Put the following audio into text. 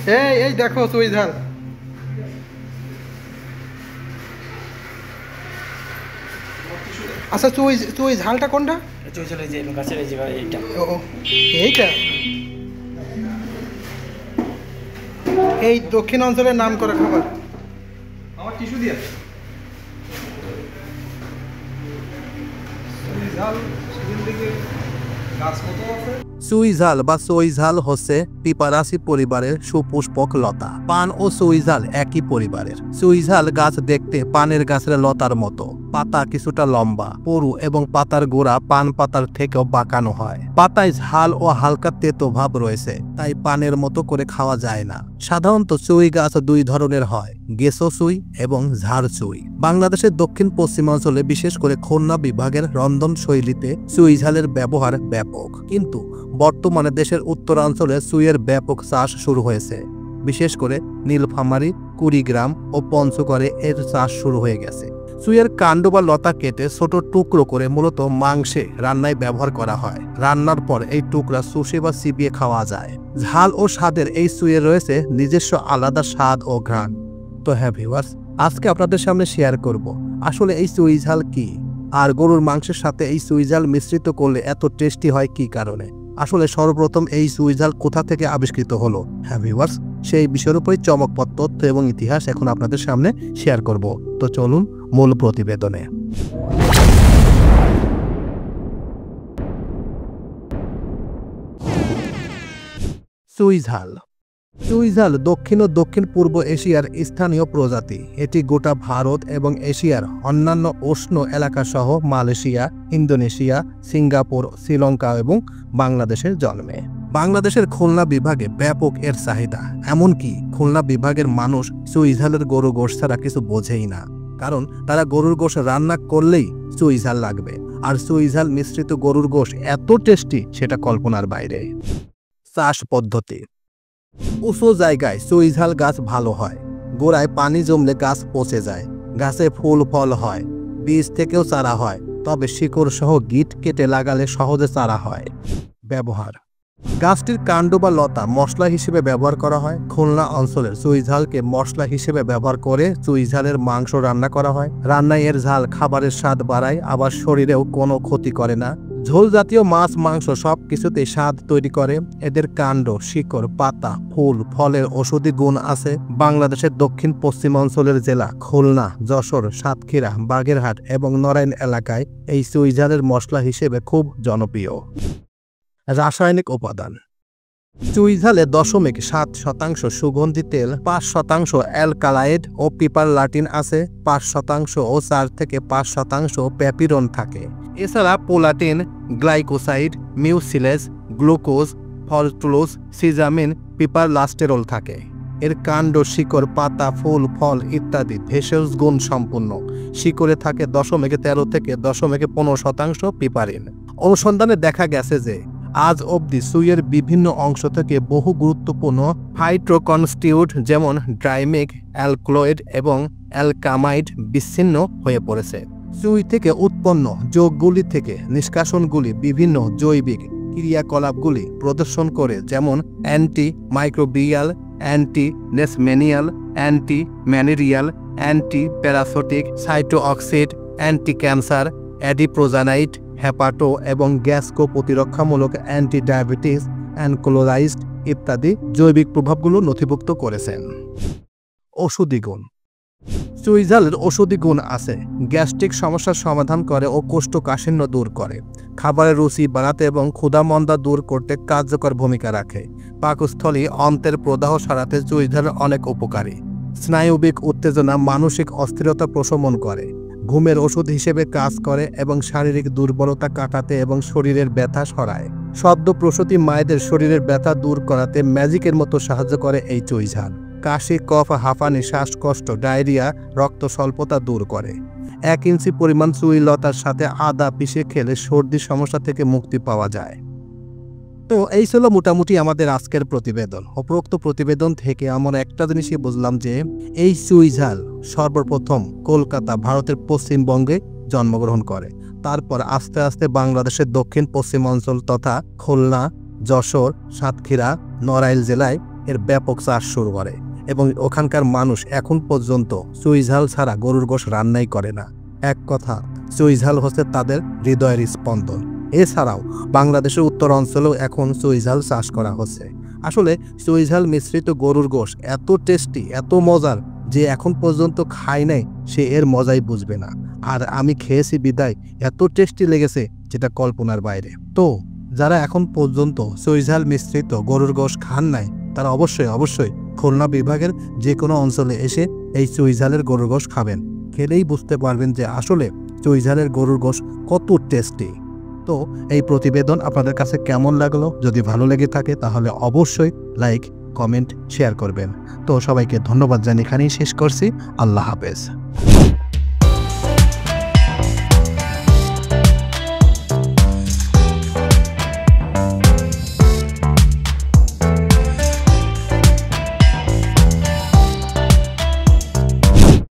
এই দেখো চুই ঝাল। আচ্ছা চুই চুই ঝালটা কোনটা? চুই ঝাল যে গাছের এই যে এইটা। ও এইটা এই দক্ষিণ অঞ্চলের নাম করা খাবার। আমার টিস্যু দিয়ে ঝাল সেদিন থেকে গাছ কত আছে। চুই ঝাল বা চই ঝাল হচ্ছে পিপারাসি পরিবারের সুপুষ্পক লতা। পান ও চুই ঝাল একই পরিবারের। চুই ঝাল গাছ দেখতে পানের গাছের লতার মতো, পাতা কিছুটা লম্বা, পুরু এবং পাতার গোড়া পান পাতার থেকেও বাঁকানো হয়। পাতায় ঝাল ও হালকা তেতো ভাব রয়েছে, তাই পানের মতো করে খাওয়া যায় না। সাধারণত চুই গাছ দুই ধরনের হয়, গেসো চুই এবং ঝাড় চুই। বাংলাদেশের দক্ষিণ পশ্চিমাঞ্চলে বিশেষ করে খুলনা বিভাগের রন্ধন শৈলীতে চুই ঝালের ব্যবহার ব্যাপক, কিন্তু বর্তমানে দেশের উত্তরাঞ্চলে চুইয়ের ব্যাপক চাষ শুরু হয়েছে। বিশেষ করে নীলফামারী, কুড়িগ্রাম ও পঞ্চগড়ে এর চাষ শুরু হয়ে গেছে। চুইয়ের কাণ্ড বা লতা কেটে ছোট টুকরো করে মূলত মাংসে রান্নায় ব্যবহার করা হয়। রান্নার পর এই টুকরা চুষে বা চিবিয়ে খাওয়া যায়। ঝাল ও স্বাদের এই চুইয়ের রয়েছে নিজস্ব আলাদা স্বাদ ও ঘ্রাণ। তো হ্যাঁ ভিউয়ার্স, আজকে আপনাদের সামনে শেয়ার করব আসলে এই চুই ঝাল কি, আর গরুর মাংসের সাথে এই চুই ঝাল মিশ্রিত করলে এত টেস্টি হয় কি কারণে। আসলে সর্বপ্রথম এই চুই ঝাল কোথা থেকে আবিষ্কৃত হলো। হ্যাঁ ভিউয়ার্স, সেই বিষয়ের উপরই চমকপ্রদ তথ্য এবং ইতিহাস এখন আপনাদের সামনে শেয়ার করব। তো চলুন মূল প্রতিবেদনে। চুই ঝাল। চুই ঝাল দক্ষিণ ও দক্ষিণ পূর্ব এশিয়ার স্থানীয় প্রজাতি। এটি গোটা ভারত এবং এশিয়ার অন্যান্য উষ্ণ এলাকা সহ মালয়েশিয়া, ইন্দোনেশিয়া, সিঙ্গাপুর, শ্রীলঙ্কা এবং বাংলাদেশের জন্মে। বাংলাদেশের খুলনা বিভাগে ব্যাপক এর চাহিদা, এমনকি খুলনা বিভাগের মানুষ চুই ঝালের গরু গোশত ছাড়া কিছু বোঝেই না, কারণ তারা গরুর গোশত রান্না করলেই চুই ঝাল লাগবে। আর চুই ঝাল মিশ্রিত গরুর গোশত এত টেস্টি, সেটা কল্পনার বাইরে। চাষ পদ্ধতি। উঁচু জায়গায় চুই ঝাল গাছ ভালো হয়। গোড়ায় পানি জমলে গাছ পচে যায়। গাছে ফুল ফল হয়, বীজ থেকেও চারা হয়, তবে শিকড় সহ গিট কেটে লাগালে সহজে চারা হয়। ব্যবহার। গাছটির কাণ্ড বা লতা মশলা হিসেবে ব্যবহার করা হয়। খুলনা অঞ্চলের চুই ঝালকে মশলা হিসেবে ব্যবহার করে চুই ঝালের মাংস রান্না করা হয়। রান্নায় এর ঝাল খাবারের স্বাদ বাড়ায়, আবার শরীরেও কোনো ক্ষতি করে না। ঝোল জাতীয় মাছ, মাংস সব কিছুতেই স্বাদ তৈরি করে। এদের কাণ্ড, শিকড়, পাতা, ফুল, ফলের ঔষধি গুণ আছে। বাংলাদেশের দক্ষিণ পশ্চিমাঞ্চলের জেলা খুলনা, যশোর, সাতক্ষীরা, বাগেরহাট এবং নড়াইল এলাকায় এই চুই ঝালের মশলা হিসেবে খুব জনপ্রিয়। রাসায়নিক উপাদান। চুই ঝালে 0.7% সুগন্ধি তেল, 5% অ্যালকালাইড ও পিপারলাটিন আছে, 5% ও 4 থেকে 5% প্যাপিরন থাকে। এছাড়া পোলাটিন, গ্লাইকোসাইড, মিউসিলেজ, গ্লুকোজ, ফলটুলোজ, সিজামিন, পিপারলাস্টেরল থাকে। এর কাণ্ড, শিকড়, পাতা, ফুল, ফল ইত্যাদি ভেষজ গুণ সম্পূর্ণ। শিকড়ে থাকে 0.13 থেকে 0.15% পিপারিন। অনুসন্ধানে দেখা গেছে যে আজ অবধি চুইয়ের বিভিন্ন অংশ থেকে বহু গুরুত্বপূর্ণ ফাইটোকনস্টিটিউট যেমন ড্রাইমিক, অ্যালকলয়েড এবং অ্যালকামাইড বিচ্ছিন্ন হয়ে পড়েছে। চুই থেকে উৎপন্ন যোগগুলি থেকে নিষ্কাশনগুলি বিভিন্ন জৈবিক ক্রিয়াকলাপগুলি প্রদর্শন করে, যেমন anti microbial, anti leishmanial, anti malarial, anti parasitic, cytotoxic, anti cancer, অ্যাডিপ্রোজানাইট, হেপাটো এবং গ্যাসকো প্রতিরক্ষামূলক, অ্যান্টি ডায়াবেটিস, অ্যানক্লোরাইজড ইত্যাদি জৈবিক প্রভাবগুলো নথিভুক্ত করেছেন। ঔষধি গুণ। চুই ঝালের ঔষধি গুণ আছে। গ্যাস্ট্রিক সমস্যার সমাধান করে ও কোষ্ঠকাঠিন্য দূর করে। খাবারের রুচি বাড়াতে এবং ক্ষুধামন্দা দূর করতে কার্যকর ভূমিকা রাখে। পাকস্থলী অন্ত্রের প্রদাহ সারাতে চুই ঝাল অনেক উপকারী। স্নায়বিক উত্তেজনা, মানসিক অস্থিরতা প্রশমন করে। ঘুমের ওষুধ হিসেবে কাজ করে এবং শারীরিক দুর্বলতা কাটাতে এবং শরীরের ব্যথা সরায়। সদ্য প্রসূতি মায়েদের শরীরের ব্যথা দূর করাতে ম্যাজিকের মতো সাহায্য করে এই চুই ঝাল। কাশি, কফ, হাঁপানি, শ্বাসকষ্ট, ডায়রিয়া, রক্ত স্বল্পতা দূর করে। 1 ইঞ্চি পরিমাণ চুই লতার সাথে আদা পিষে খেলে সর্দির সমস্যা থেকে মুক্তি পাওয়া যায়। তো এই ছিল মোটামুটি আমাদের আজকের প্রতিবেদন। উপরোক্ত প্রতিবেদন থেকে আমরা একটা জিনিসই বুঝলাম যে এই চুই ঝাল সর্বপ্রথম কলকাতা, ভারতের পশ্চিমবঙ্গে জন্মগ্রহণ করে। তারপর আস্তে আস্তে বাংলাদেশের দক্ষিণ পশ্চিমাঞ্চল তথা খুলনা, যশোর, সাতক্ষীরা, নড়াইল জেলায় এর ব্যাপক চাষ শুরু করে এবং ওখানকার মানুষ এখন পর্যন্ত চুইঝাল ছাড়া গরুর গোশ রান্নাই করে না। এক কথা, চুইঝাল হচ্ছে তাদের হৃদয়ের স্পন্দন। এছাড়াও বাংলাদেশের উত্তর অঞ্চলেও এখন চুইঝাল চাষ করা হচ্ছে। আসলে চুইঝাল মিশ্রিত গরুর গোশ এত টেস্টি, এত মজার যে এখন পর্যন্ত খায় নাই সে এর মজাই বুঝবে না। আর আমি খেয়েছি বিদায় এত টেস্টি লেগেছে যেটা কল্পনার বাইরে। তো যারা এখন পর্যন্ত চুইঝাল মিশ্রিত গরুর গোশ খান নাই তারা অবশ্যই খুলনা বিভাগের যে কোনো অঞ্চলে এসে এই চুইঝালের গরুর গোশ খাবেন। খেলেই বুঝতে পারবেন যে আসলে চুইঝালের গরুর গোশ কত টেস্টি। তো এই প্রতিবেদন আপনাদের কাছে কেমন লাগলো? যদি ভালো লেগে থাকে তাহলে অবশ্যই লাইক, কমেন্ট, শেয়ার করবেন। তো সবাইকে ধন্যবাদ জানিয়ে এখানেই শেষ করছি। আল্লাহ হাফেজ।